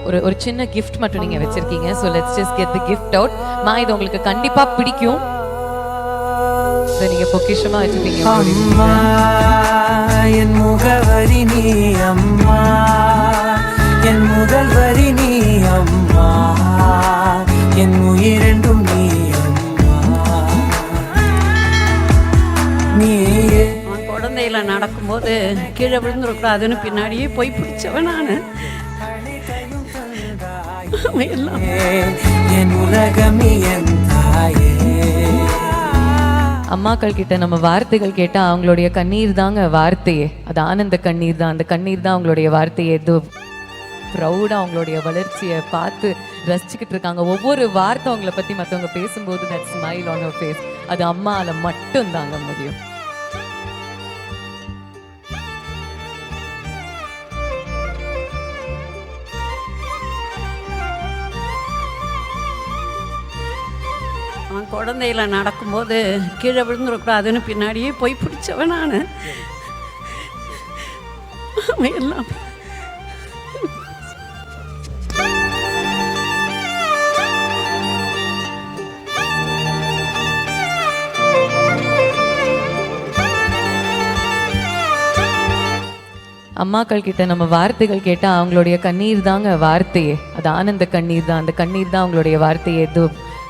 ஒரு சின்ன கிஃப்ட் மட்டும் நீங்க வச்சிருக்கீங்க. So let's just get the gift out. மா, இது உங்களுக்கு கண்டிப்பா பிடிக்கும். இதை நீங்க பொக்கிஷமா வச்சிருக்கீங்க. அம்மா என் முகவரி நீ, அம்மா என் முதல் வரி நீ, அம்மா என் உயிரென்றும் நீ, அம்மா நீயே. குழந்தையில நடக்கும்போது கீழே விழுந்துடக்கூடாதுன்னு பின்னாடியே போய் பிடிச்சவன் நான். என் உலகம் நீ, என் தாயே. அம்மாக்கள் கிட்ட நம்ம வார்த்தைகள் கேட்டா அவங்களுடைய கண்ணீர் தாங்க வார்த்தையே. அது ஆனந்த கண்ணீர் தான். அந்த கண்ணீர் தான் அவங்களுடைய வார்த்தையே. எது ப்ரௌடாக அவங்களுடைய வளர்ச்சியை பார்த்து ரசிச்சுக்கிட்டு இருக்காங்க. ஒவ்வொரு வார்த்தை அவங்கள பற்றி மற்றவங்க பேசும்போது that smile on her face, அது அம்மாவால் மட்டும் தாங்க முடியும். அவன் குழந்தையில நடக்கும்போது கீழே விழுந்துடக்கூடாதுன்னு பின்னாடியே போய் பிடிச்சவன் நான். அவன் எல்லாம் அம்மாக்கள் கிட்ட நம்ம வார்த்தைகள் கேட்டால் அவங்களுடைய கண்ணீர் தாங்க வார்த்தையே. அது ஆனந்த கண்ணீர் தான். அந்த கண்ணீர் தான் அவங்களுடைய வார்த்தையே. எது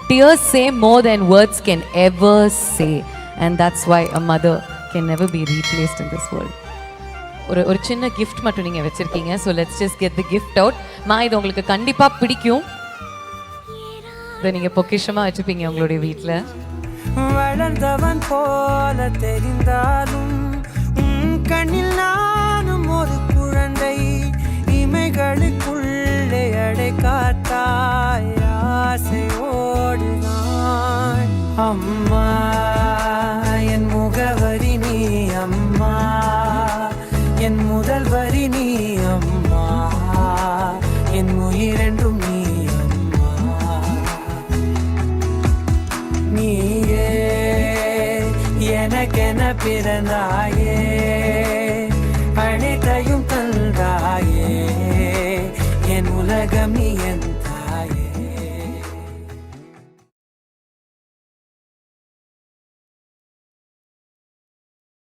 tears say more than words can ever say, and that's why a mother can never be replaced in this world. ஒரு சின்ன கிஃப்ட் மட்டும் நீங்க வச்சிருக்கீங்க. So let's just get the gift out. மா, இது உங்களுக்கு கண்டிப்பா பிடிக்கும். இதை நீங்க பொக்கிஷமா வச்சுப்பீங்க உங்களுடைய வீட்டில். வளர்ந்தவன் போல தெரிந்தாலும் கண்ணில் நானும் ஒரு குழந்தை. இமைகளுக்குள்ளே அடை காத்தாய் ஆசையோடு நான். அம்மா என் முகவரி நீ, அம்மா என் முதல் வரி நீ, அம்மா என் உயிரென்றும் நீ, அம்மா நீயே எனக்கென பிறந்தாயே. அனைத்தையும் தந்தாயே. என் உலகம் நீ, என்